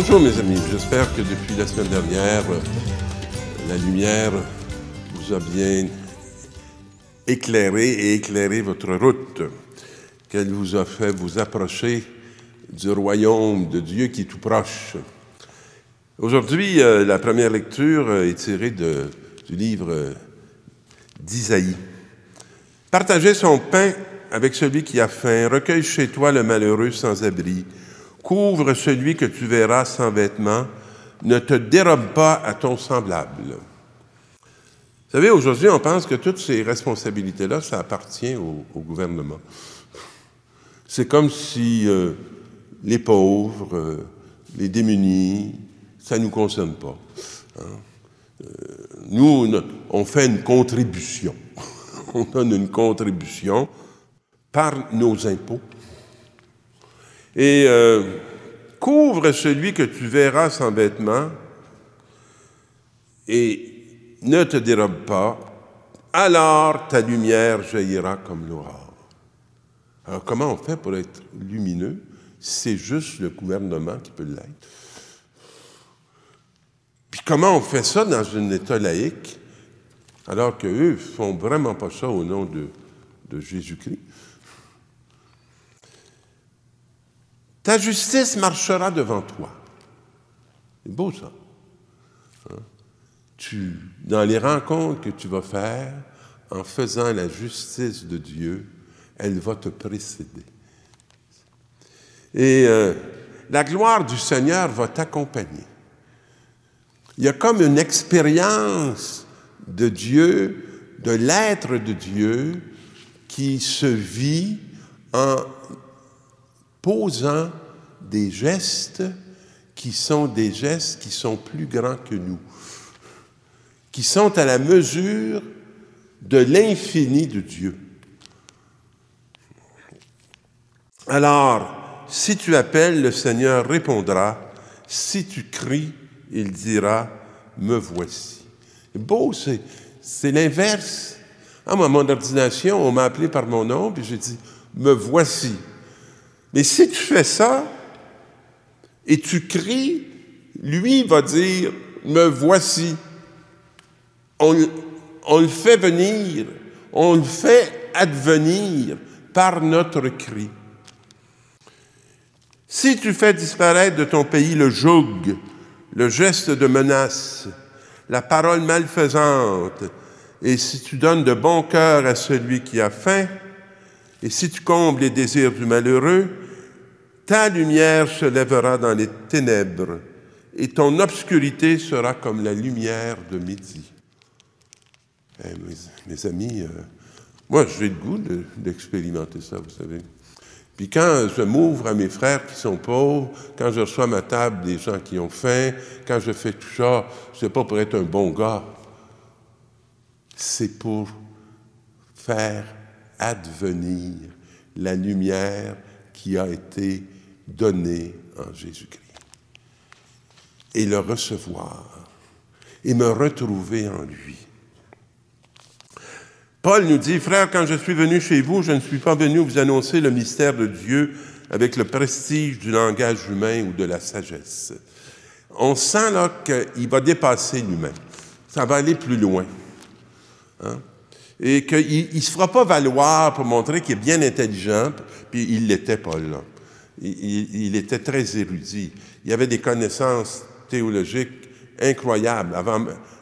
Bonjour mes amis, j'espère que depuis la semaine dernière, la lumière vous a bien éclairé et éclairé votre route, qu'elle vous a fait vous approcher du royaume de Dieu qui est tout proche. Aujourd'hui, la première lecture est tirée du livre d'Isaïe. Partagez son pain avec celui qui a faim, recueille chez toi le malheureux sans abri, couvre celui que tu verras sans vêtements, ne te dérobe pas à ton semblable. Vous savez, aujourd'hui, on pense que toutes ces responsabilités-là, ça appartient au gouvernement. C'est comme si les pauvres, les démunis, ça ne nous concerne pas. Hein? Nous, on fait une contribution. On donne une contribution par nos impôts. Et couvre celui que tu verras sans vêtements et ne te dérobe pas, alors ta lumière jaillira comme l'aurore. Alors comment on fait pour être lumineux? C'est juste le gouvernement qui peut l'être. Puis comment on fait ça dans un État laïque, alors qu'eux ne font vraiment pas ça au nom de Jésus-Christ? Ta justice marchera devant toi. C'est beau ça. Hein? Dans les rencontres que tu vas faire, en faisant la justice de Dieu, elle va te précéder. Et la gloire du Seigneur va t'accompagner. Il y a comme une expérience de Dieu, de l'être de Dieu, qui se vit en posant des gestes qui sont plus grands que nous, qui sont à la mesure de l'infini de Dieu. Alors, si tu appelles, le Seigneur répondra. Si tu cries, il dira, me voici. C'est beau, c'est l'inverse. À mon ordination, on m'a appelé par mon nom, puis j'ai dit, me voici. Mais si tu fais ça, et tu cries, lui va dire, me voici. On le fait venir, on le fait advenir par notre cri. Si tu fais disparaître de ton pays le joug, le geste de menace, la parole malfaisante, et si tu donnes de bon cœur à celui qui a faim, et si tu combles les désirs du malheureux, ta lumière se lèvera dans les ténèbres, et ton obscurité sera comme la lumière de midi. Mes amis, moi j'ai le goût d'expérimenter ça, vous savez. Puis quand je m'ouvre à mes frères qui sont pauvres, quand je reçois à ma table des gens qui ont faim, quand je fais tout ça, c'est pas pour être un bon gars. C'est pour faire advenir la lumière qui a été donnée en Jésus-Christ. Et le recevoir, et me retrouver en lui. Paul nous dit, « Frères, quand je suis venu chez vous, je ne suis pas venu vous annoncer le mystère de Dieu avec le prestige du langage humain ou de la sagesse. » On sent là qu'il va dépasser l'humain. Ça va aller plus loin. Hein? Et qu'il ne se fera pas valoir pour montrer qu'il est bien intelligent, puis il l'était, Paul, là. Il était très érudit. Il avait des connaissances théologiques incroyables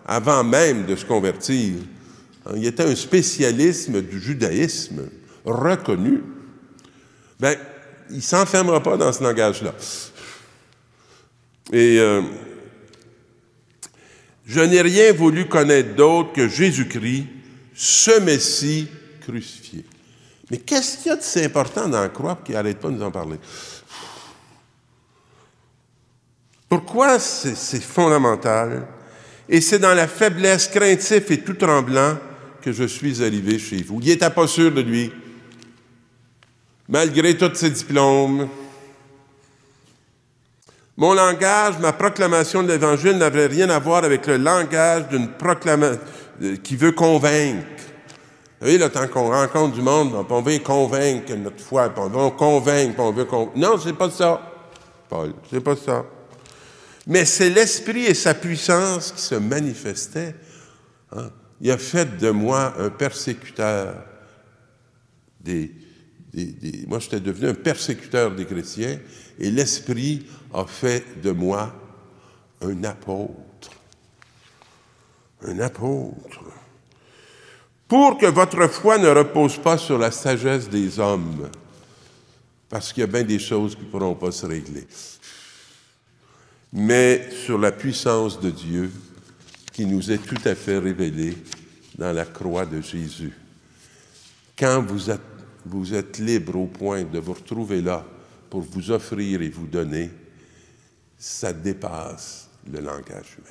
avant même de se convertir. Il était un spécialiste du judaïsme reconnu. Bien, il ne s'enfermera pas dans ce langage-là. Et je n'ai rien voulu connaître d'autre que Jésus-Christ, ce Messie crucifié. Mais qu'est-ce qu'il y a de si important dans la croix qui n'arrête pas de nous en parler? Pourquoi c'est fondamental? Et c'est dans la faiblesse, craintif et tout tremblant que je suis arrivé chez vous. Il n'était pas sûr de lui. Malgré tous ses diplômes. Mon langage, ma proclamation de l'Évangile n'avait rien à voir avec le langage d'une proclamation qui veut convaincre. Vous savez, là, tant qu'on rencontre du monde, on veut convaincre notre foi, on veut convaincre, on veut convaincre. Non, c'est pas ça, Paul, c'est pas ça. Mais c'est l'Esprit et sa puissance qui se manifestaient. Hein? Il a fait de moi un persécuteur moi, j'étais devenu un persécuteur des chrétiens et l'Esprit a fait de moi un apôtre. Un apôtre. Pour que votre foi ne repose pas sur la sagesse des hommes, parce qu'il y a bien des choses qui ne pourront pas se régler, mais sur la puissance de Dieu qui nous est tout à fait révélée dans la croix de Jésus. Quand vous êtes libre au point de vous retrouver là pour vous offrir et vous donner, ça dépasse le langage humain.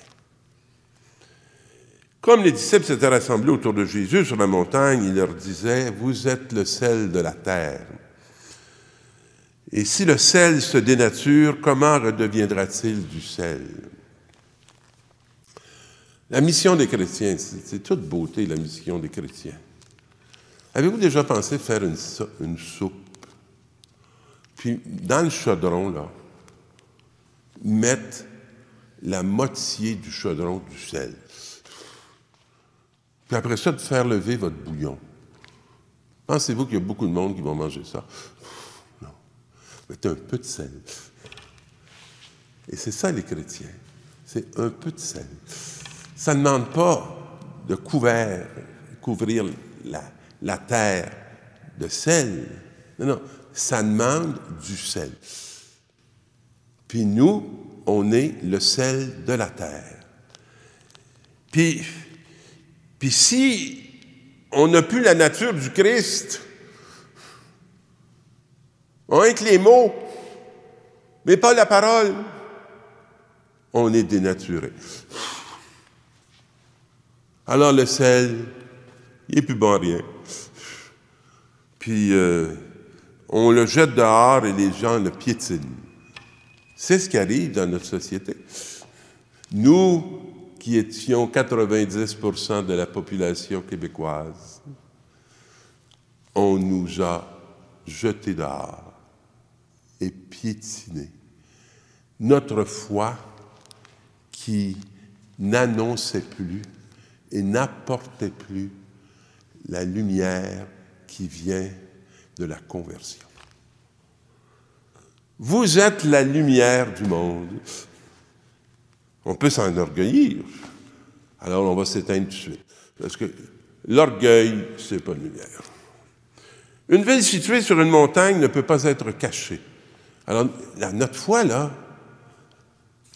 Comme les disciples s'étaient rassemblés autour de Jésus sur la montagne, il leur disait, « Vous êtes le sel de la terre. Et si le sel se dénature, comment redeviendra-t-il du sel? » La mission des chrétiens, c'est toute beauté, la mission des chrétiens. Avez-vous déjà pensé faire une soupe, puis dans le chaudron, là, mettre la moitié du chaudron du sel, puis après ça, de faire lever votre bouillon? Pensez-vous qu'il y a beaucoup de monde qui vont manger ça? Non. Mettez un peu de sel. Et c'est ça, les chrétiens. C'est un peu de sel. Ça ne demande pas de couvrir la terre de sel. Non, ça demande du sel. Puis nous, on est le sel de la terre. Puis si on n'a plus la nature du Christ, on n'a que les mots, mais pas la parole, on est dénaturé. Alors le sel, il n'est plus bon à rien. Puis on le jette dehors et les gens le piétinent. C'est ce qui arrive dans notre société. Nous, qui étions 90% de la population québécoise, on nous a jetés dehors et piétinés. Notre foi qui n'annonçait plus et n'apportait plus la lumière qui vient de la conversion. Vous êtes la lumière du monde. On peut s'enorgueillir. Alors on va s'éteindre tout de suite. Parce que l'orgueil, c'est pas une lumière. Une ville située sur une montagne ne peut pas être cachée. Alors, notre foi, là,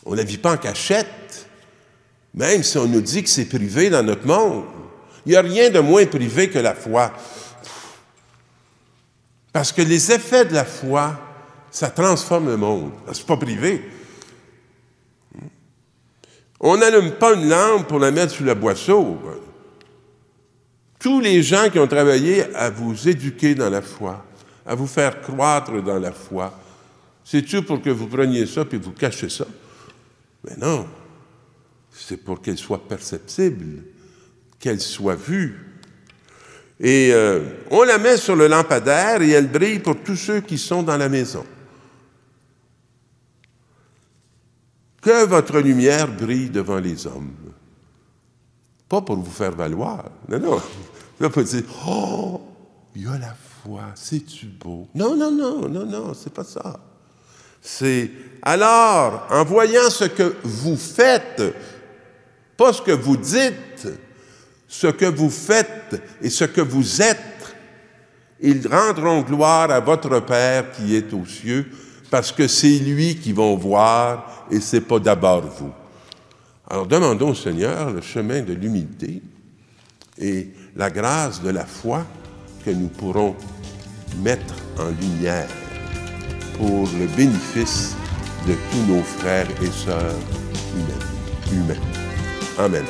on ne la vit pas en cachette, même si on nous dit que c'est privé dans notre monde. Il n'y a rien de moins privé que la foi. Parce que les effets de la foi, ça transforme le monde. C'est pas privé. On n'allume pas une lampe pour la mettre sous la boisseau. Tous les gens qui ont travaillé à vous éduquer dans la foi, à vous faire croître dans la foi, c'est-tu pour que vous preniez ça puis vous cachez ça? Mais non, c'est pour qu'elle soit perceptible, qu'elle soit vue. Et on la met sur le lampadaire et elle brille pour tous ceux qui sont dans la maison. Que votre lumière brille devant les hommes. Pas pour vous faire valoir. Non, non. Là, pas dire, oh, il y a la foi, c'est-tu beau? Non, non, non, non, non, c'est pas ça. C'est, alors, en voyant ce que vous faites, pas ce que vous dites, ce que vous faites et ce que vous êtes, ils rendront gloire à votre Père qui est aux cieux, parce que c'est lui qui vont voir et c'est pas d'abord vous. Alors demandons au Seigneur le chemin de l'humilité et la grâce de la foi que nous pourrons mettre en lumière pour le bénéfice de tous nos frères et sœurs humains. Amen.